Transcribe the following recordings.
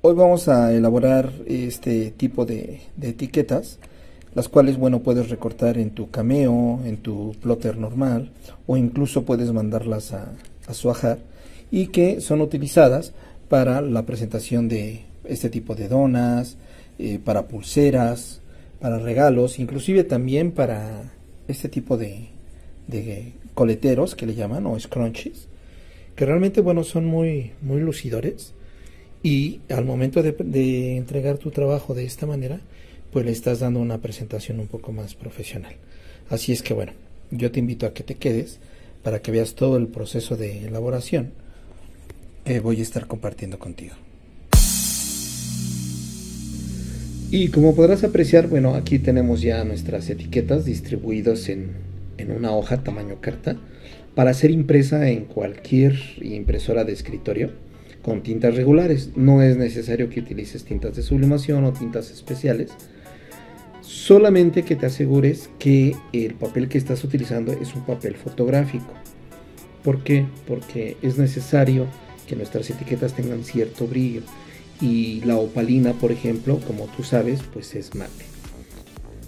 Hoy vamos a elaborar este tipo de etiquetas, las cuales, bueno, puedes recortar en tu Cameo, en tu plotter normal, o incluso puedes mandarlas a Swajar, y que son utilizadas para la presentación de este tipo de donas, para pulseras, para regalos, inclusive también para este tipo de coleteros que le llaman, o scrunchies, que realmente, bueno, son muy lucidores. Y al momento de entregar tu trabajo de esta manera, pues le estás dando una presentación un poco más profesional. Así es que, bueno, yo te invito a que te quedes para que veas todo el proceso de elaboración que voy a estar compartiendo contigo. Y como podrás apreciar, bueno, aquí tenemos ya nuestras etiquetas distribuidas en una hoja tamaño carta para ser impresa en cualquier impresora de escritorio con tintas regulares. No es necesario que utilices tintas de sublimación o tintas especiales, solamente que te asegures que el papel que estás utilizando es un papel fotográfico. ¿Por qué? Porque es necesario que nuestras etiquetas tengan cierto brillo, y la opalina, por ejemplo, como tú sabes, pues es mate.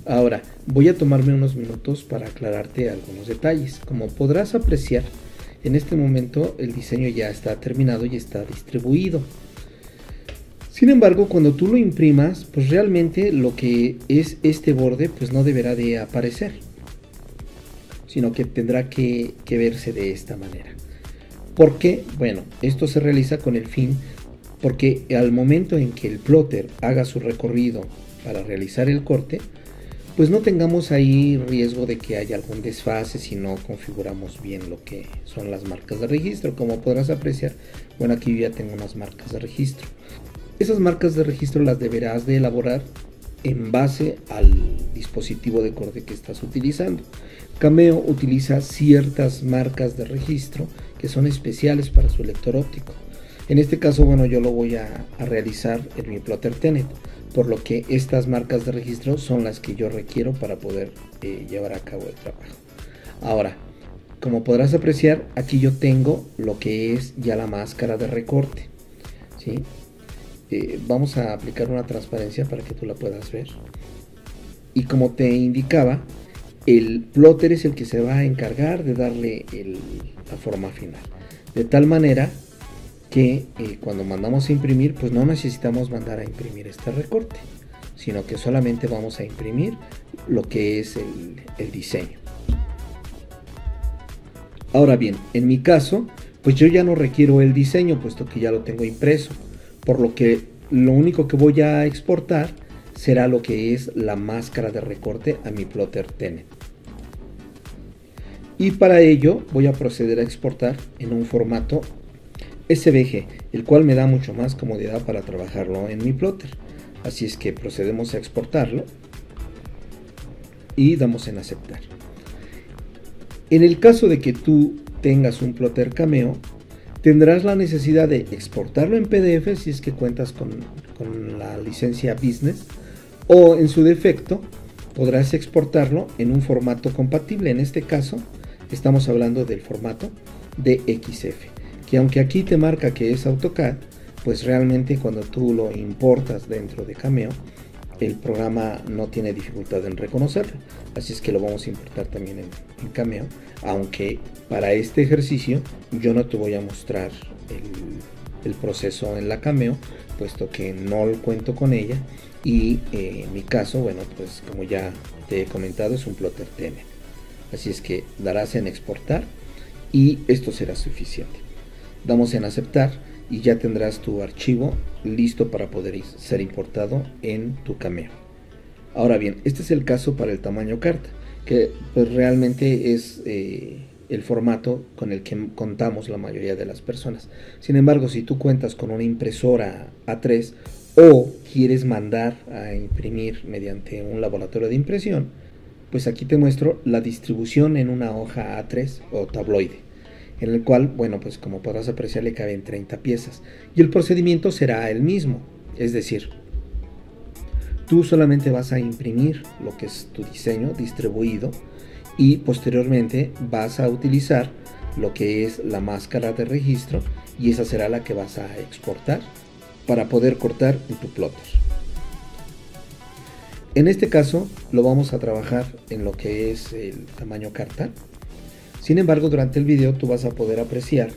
Ahora voy a tomarme unos minutos para aclararte algunos detalles. Como podrás apreciar, en este momento el diseño ya está terminado y está distribuido. Sin embargo, cuando tú lo imprimas, pues realmente lo que es este borde pues no deberá de aparecer, sino que tendrá que verse de esta manera. ¿Por qué? Bueno, esto se realiza con el fin, porque al momento en que el plotter haga su recorrido para realizar el corte, pues no tengamos ahí riesgo de que haya algún desfase si no configuramos bien lo que son las marcas de registro. Como podrás apreciar, bueno, aquí yo ya tengo unas marcas de registro. Esas marcas de registro las deberás de elaborar en base al dispositivo de corte que estás utilizando. Cameo utiliza ciertas marcas de registro que son especiales para su lector óptico. En este caso, bueno, yo lo voy a realizar en mi plotter Tenet, por lo que estas marcas de registro son las que yo requiero para poder llevar a cabo el trabajo. Ahora, como podrás apreciar, aquí yo tengo lo que es ya la máscara de recorte, ¿sí? Vamos a aplicar una transparencia para que tú la puedas ver. Y como te indicaba, el plotter es el que se va a encargar de darle la forma final, de tal manera que cuando mandamos a imprimir, pues no necesitamos mandar a imprimir este recorte, sino que solamente vamos a imprimir lo que es el diseño. Ahora bien, en mi caso, pues yo ya no requiero el diseño, puesto que ya lo tengo impreso, por lo que lo único que voy a exportar será lo que es la máscara de recorte a mi plotter Tenet. Y para ello voy a proceder a exportar en un formato SVG, el cual me da mucho más comodidad para trabajarlo en mi plotter. Así es que procedemos a exportarlo y damos en aceptar. En el caso de que tú tengas un plotter Cameo, tendrás la necesidad de exportarlo en PDF si es que cuentas con la licencia Business, o en su defecto podrás exportarlo en un formato compatible. En este caso estamos hablando del formato DXF, que aunque aquí te marca que es AutoCAD, pues realmente cuando tú lo importas dentro de Cameo, el programa no tiene dificultad en reconocerlo. Así es que lo vamos a importar también en Cameo, aunque para este ejercicio yo no te voy a mostrar el proceso en la Cameo, puesto que no lo cuento con ella, y en mi caso, bueno, pues como ya te he comentado, es un plotter Tenet. Así es que darás en exportar y esto será suficiente. Damos en aceptar y ya tendrás tu archivo listo para poder ser importado en tu Cameo. Ahora bien, este es el caso para el tamaño carta, que pues realmente es el formato con el que contamos la mayoría de las personas. Sin embargo, si tú cuentas con una impresora A3 o quieres mandar a imprimir mediante un laboratorio de impresión, pues aquí te muestro la distribución en una hoja A3 o tabloide, en el cual, bueno, pues como podrás apreciar, le caben 30 piezas y el procedimiento será el mismo. Es decir, tú solamente vas a imprimir lo que es tu diseño distribuido y posteriormente vas a utilizar lo que es la máscara de registro, y esa será la que vas a exportar para poder cortar en tu plotter. En este caso lo vamos a trabajar en lo que es el tamaño carta. Sin embargo, durante el video tú vas a poder apreciar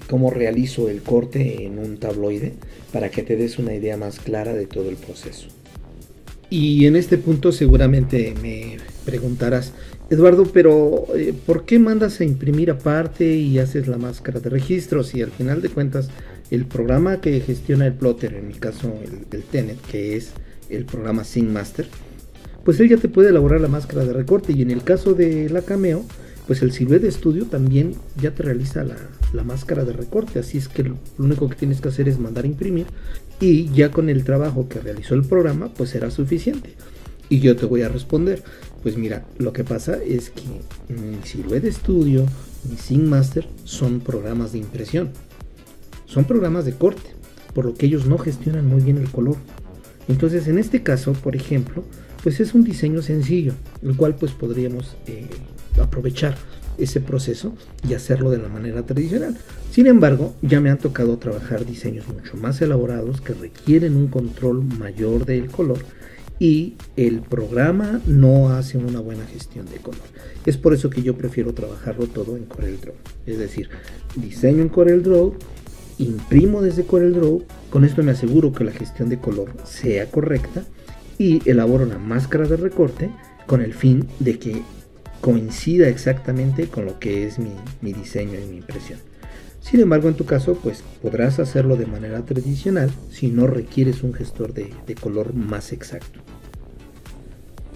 cómo realizo el corte en un tabloide para que te des una idea más clara de todo el proceso. Y en este punto seguramente me preguntarás, Eduardo, pero ¿por qué mandas a imprimir aparte y haces la máscara de registro? Si al final de cuentas el programa que gestiona el plotter, en mi caso el Tenet, que es el programa SyncMaster, pues él ya te puede elaborar la máscara de recorte, y en el caso de la Cameo, pues el Silhouette Studio también ya te realiza la máscara de recorte. Así es que lo único que tienes que hacer es mandar a imprimir, y ya con el trabajo que realizó el programa pues será suficiente. Y yo te voy a responder, pues mira, lo que pasa es que ni Silhouette Studio ni SyncMaster son programas de impresión, son programas de corte, por lo que ellos no gestionan muy bien el color. Entonces en este caso, por ejemplo, pues es un diseño sencillo, el cual pues podríamos aprovechar ese proceso y hacerlo de la manera tradicional. Sin embargo, ya me han tocado trabajar diseños mucho más elaborados que requieren un control mayor del color, y el programa no hace una buena gestión de color. Es por eso que yo prefiero trabajarlo todo en CorelDRAW, es decir, diseño en CorelDRAW, imprimo desde CorelDRAW, con esto me aseguro que la gestión de color sea correcta y elaboro una máscara de recorte con el fin de que coincida exactamente con lo que es mi diseño y mi impresión. Sin embargo, en tu caso pues podrás hacerlo de manera tradicional si no requieres un gestor de color más exacto.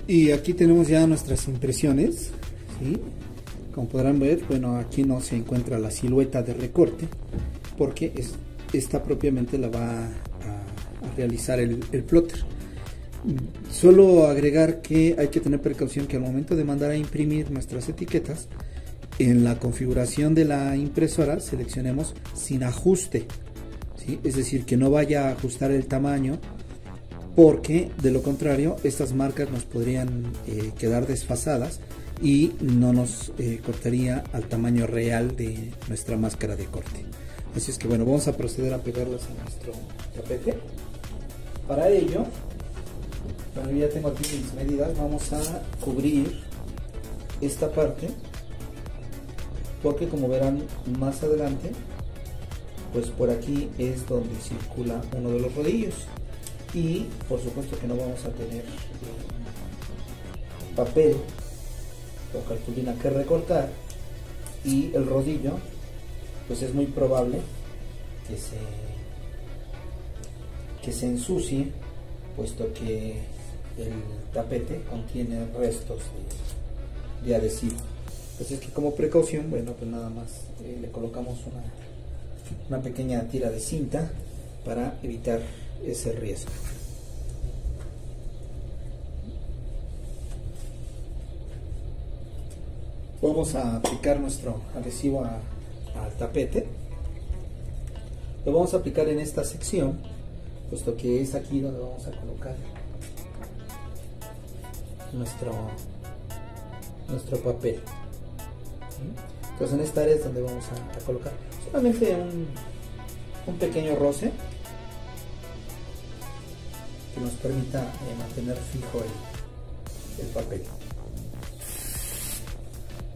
Y aquí tenemos ya nuestras impresiones, ¿sí? Como podrán ver, bueno, aquí no se encuentra la silueta de recorte, porque esta propiamente la va a realizar el plotter. Solo agregar que hay que tener precaución que al momento de mandar a imprimir nuestras etiquetas, en la configuración de la impresora seleccionemos sin ajuste, ¿sí? Es decir, que no vaya a ajustar el tamaño, porque de lo contrario estas marcas nos podrían quedar desfasadas y no nos cortaría al tamaño real de nuestra máscara de corte. Así es que bueno, vamos a proceder a pegarlas a nuestro tapete. Para ello, bueno, ya tengo aquí mis medidas, vamos a cubrir esta parte, porque como verán más adelante, pues por aquí es donde circula uno de los rodillos, y por supuesto que no vamos a tener papel o cartulina que recortar, y el rodillo pues es muy probable que se ensucie, puesto que el tapete contiene restos de adhesivo. Así es que como precaución, bueno, pues nada más le colocamos una pequeña tira de cinta para evitar ese riesgo. Vamos a aplicar nuestro adhesivo al tapete. Lo vamos a aplicar en esta sección, puesto que es aquí donde vamos a colocar nuestro papel. Entonces en esta área es donde vamos a colocar solamente un pequeño roce que nos permita mantener fijo el papel.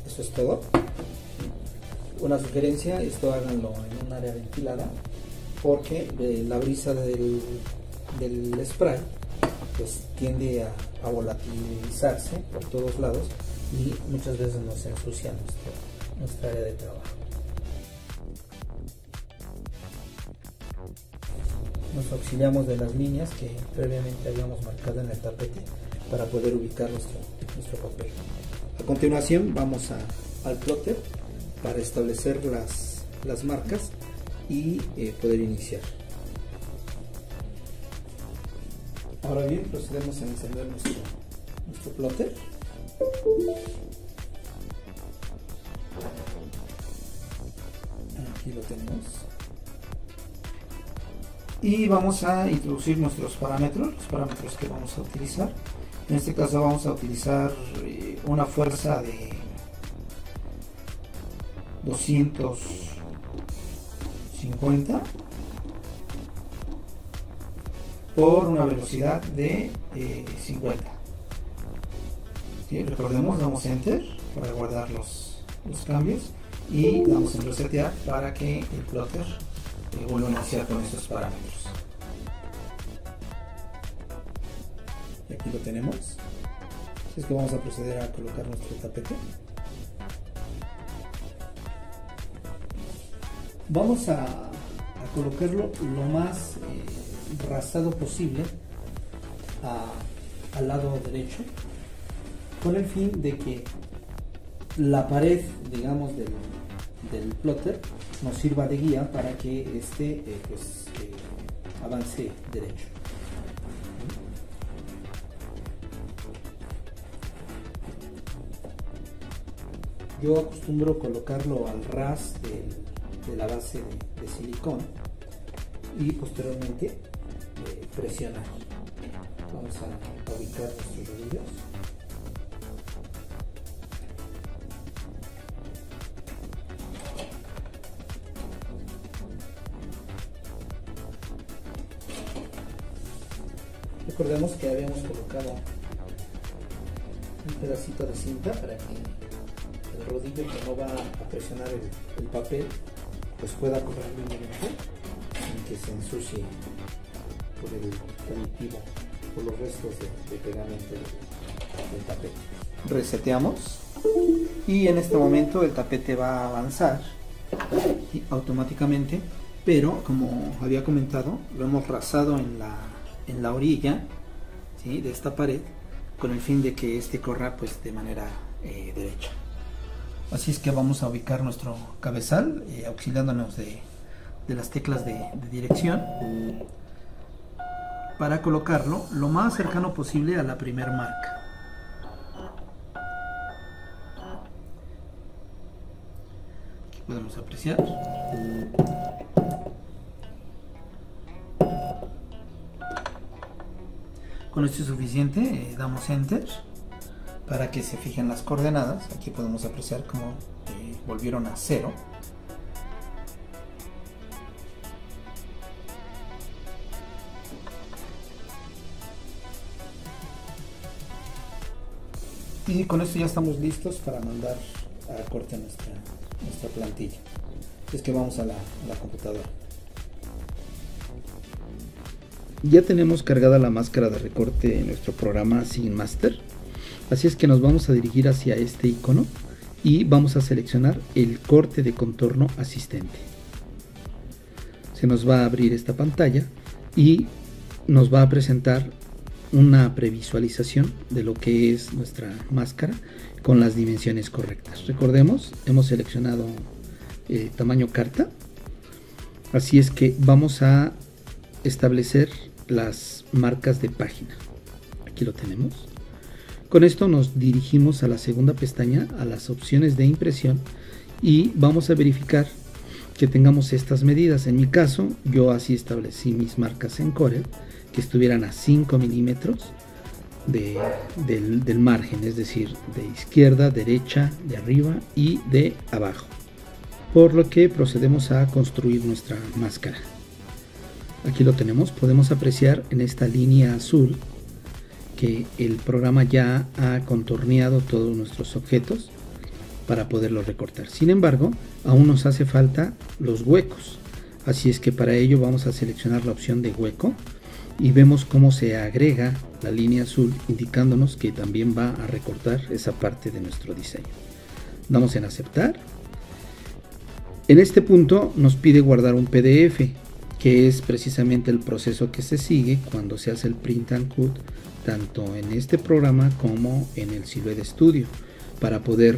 Eso es todo. Una sugerencia: esto háganlo en un área ventilada, porque la brisa del spray pues tiende a volatilizarse por todos lados y muchas veces nos ensucia nuestra área de trabajo. Nos auxiliamos de las líneas que previamente habíamos marcado en el tapete para poder ubicar nuestro papel. A continuación vamos al plotter para establecer las marcas y poder iniciar. Ahora bien, procedemos a encender nuestro plotter. Aquí lo tenemos. Y vamos a introducir nuestros parámetros, los parámetros que vamos a utilizar. En este caso vamos a utilizar una fuerza de 250 por una velocidad de 50. ¿Sí? Recordemos, damos Enter para guardar los cambios y damos en resetear para que el plotter vuelva a iniciar con estos parámetros. Y aquí lo tenemos. Así es que vamos a proceder a colocar nuestro tapete. Vamos a colocarlo lo más rasado posible al lado derecho, con el fin de que la pared, digamos, del plotter nos sirva de guía para que este avance derecho. Yo acostumbro colocarlo al ras de la base de silicón y posteriormente presionar. Vamos a ubicar nuestros rodillos. Recordemos que habíamos colocado un pedacito de cinta para que el rodillo que no va a presionar el papel pues pueda correr libremente sin que se ensucie por el aditivo, por los restos de pegamento del tapete. Reseteamos y en este momento el tapete va a avanzar automáticamente, pero como había comentado, lo hemos rasado en la orilla, ¿sí?, de esta pared, con el fin de que este corra pues de manera derecha. Así es que vamos a ubicar nuestro cabezal auxiliándonos de las teclas de dirección para colocarlo lo más cercano posible a la primer marca. Aquí podemos apreciar. Con esto es suficiente, damos Enter para que se fijen las coordenadas. Aquí podemos apreciar cómo volvieron a 0. Y con esto ya estamos listos para mandar a corte nuestra plantilla. Es que vamos a la computadora. Ya tenemos cargada la máscara de recorte en nuestro programa SceneMaster. Así es que nos vamos a dirigir hacia este icono y vamos a seleccionar el corte de contorno asistente. Se nos va a abrir esta pantalla y nos va a presentar una previsualización de lo que es nuestra máscara con las dimensiones correctas. Recordemos, hemos seleccionado tamaño carta, así es que vamos a establecer las marcas de página. Aquí lo tenemos. Con esto nos dirigimos a la segunda pestaña, a las opciones de impresión, y vamos a verificar que tengamos estas medidas. En mi caso, yo así establecí mis marcas en Corel, que estuvieran a 5 milímetros del margen, es decir, de izquierda, derecha, de arriba y de abajo. Por lo que procedemos a construir nuestra máscara. Aquí lo tenemos, podemos apreciar en esta línea azul que el programa ya ha contorneado todos nuestros objetos para poderlos recortar. Sin embargo, aún nos hace falta los huecos, así es que para ello vamos a seleccionar la opción de hueco y vemos cómo se agrega la línea azul indicándonos que también va a recortar esa parte de nuestro diseño. Damos en aceptar. En este punto nos pide guardar un PDF, que es precisamente el proceso que se sigue cuando se hace el print and cut, tanto en este programa como en el Silhouette Studio, para poder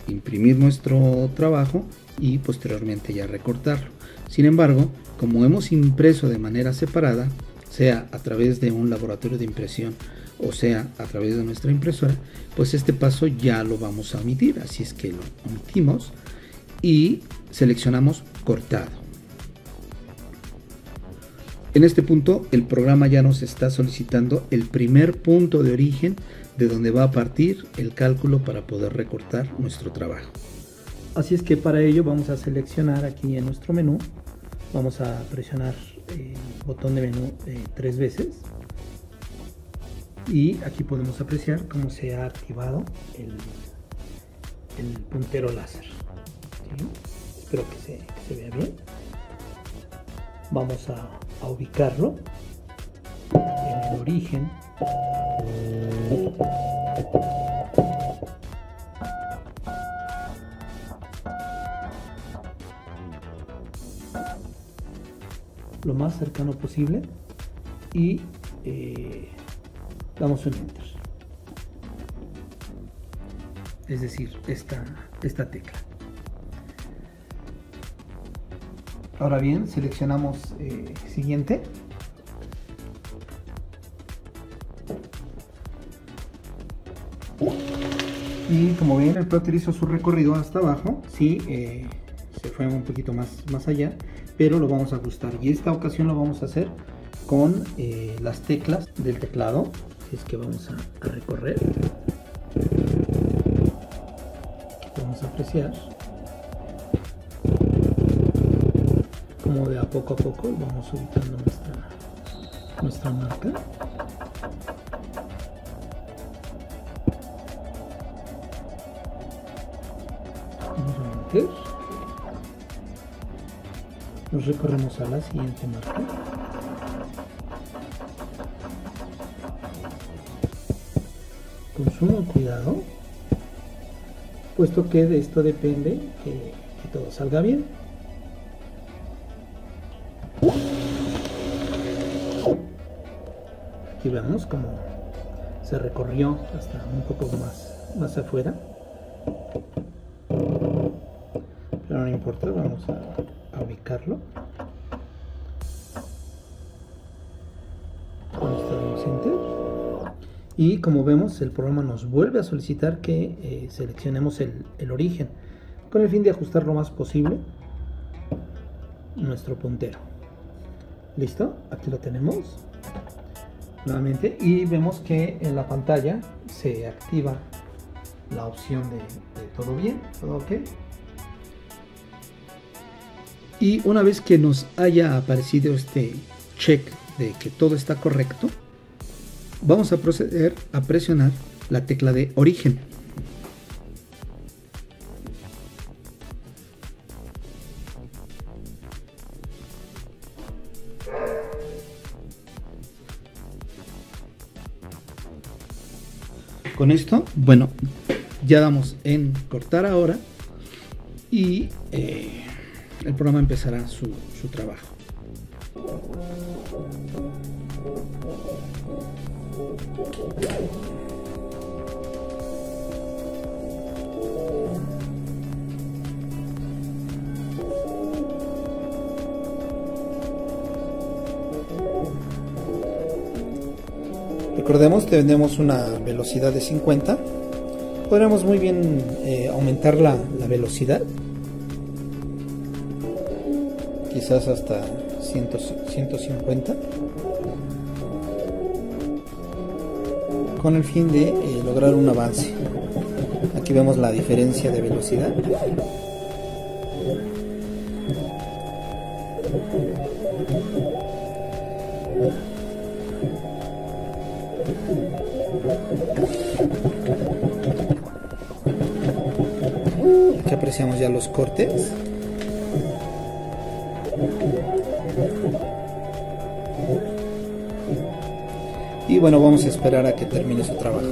imprimir nuestro trabajo y posteriormente ya recortarlo. Sin embargo, como hemos impreso de manera separada, sea a través de un laboratorio de impresión o sea a través de nuestra impresora, pues este paso ya lo vamos a omitir, así es que lo omitimos y seleccionamos cortado. En este punto el programa ya nos está solicitando el primer punto de origen de donde va a partir el cálculo para poder recortar nuestro trabajo. Así es que para ello vamos a seleccionar aquí en nuestro menú, vamos a presionar botón de menú 3 veces y aquí podemos apreciar cómo se ha activado el puntero láser. ¿Sí? Espero que se vea bien. Vamos a ubicarlo en el origen. Lo más cercano posible y damos un enter, es decir, esta tecla. Ahora bien, seleccionamos siguiente y como ven, el plotter hizo su recorrido hasta abajo. Sí, se fue un poquito más allá, pero lo vamos a ajustar y esta ocasión lo vamos a hacer con las teclas del teclado. Así es que vamos a recorrer. Aquí podemos apreciar cómo de a poco vamos ubicando nuestra marca. Vamos a meter. Nos recorremos a la siguiente marca. Con sumo cuidado, puesto que de esto depende que todo salga bien. Aquí vemos cómo se recorrió hasta un poco más afuera, pero no importa, vamos a ubicarlo. Con esto damos enter. Y como vemos, el programa nos vuelve a solicitar que seleccionemos el origen con el fin de ajustar lo más posible nuestro puntero. ¿Listo? Aquí lo tenemos nuevamente y vemos que en la pantalla se activa la opción de todo bien, todo ok. Y una vez que nos haya aparecido este check de que todo está correcto, vamos a proceder a presionar la tecla de origen. Con esto, bueno, ya damos en cortar ahora y el programa empezará su trabajo. Recordemos, tenemos una velocidad de 50. Podríamos muy bien aumentar la velocidad, quizás hasta 150, con el fin de lograr un avance. Aquí vemos la diferencia de velocidad. Aquí apreciamos ya los cortes. Y bueno, vamos a esperar a que termine su trabajo.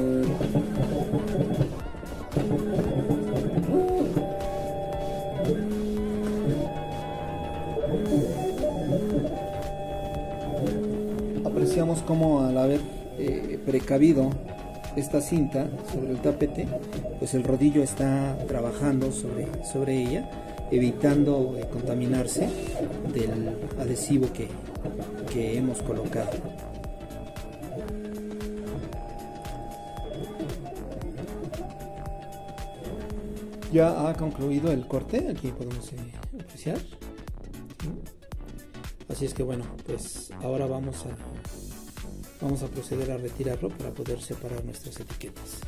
Apreciamos cómo al haber precavido esta cinta sobre el tapete, pues el rodillo está trabajando sobre ella, evitando contaminarse del adhesivo que hemos colocado. Ya ha concluido el corte, aquí podemos apreciar. Así es que bueno, pues ahora vamos a proceder a retirarlo para poder separar nuestras etiquetas.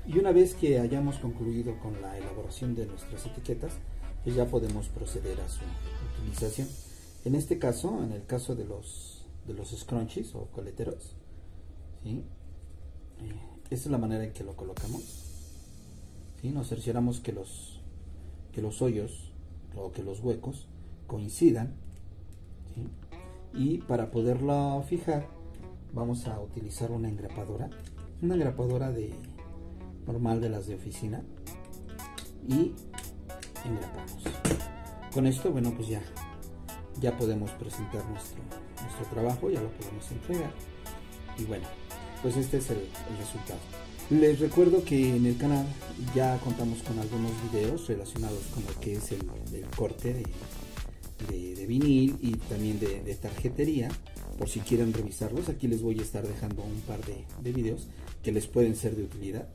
Y una vez que hayamos concluido con la elaboración de nuestras etiquetas, pues ya podemos proceder a su utilización. En este caso, en el caso de los scrunchies o coleteros, ¿sí? Esta es la manera en que lo colocamos, ¿sí? Nos cercioramos que los hoyos o que los huecos coincidan, ¿sí? Y para poderlo fijar vamos a utilizar una engrapadora normal de las de oficina, y engrapamos. Con esto, bueno, pues ya podemos presentar nuestro trabajo, ya lo podemos entregar, y bueno, pues este es el resultado. Les recuerdo que en el canal ya contamos con algunos videos relacionados con lo que es el corte de vinil y también de tarjetería, por si quieren revisarlos. Aquí les voy a estar dejando un par de videos que les pueden ser de utilidad.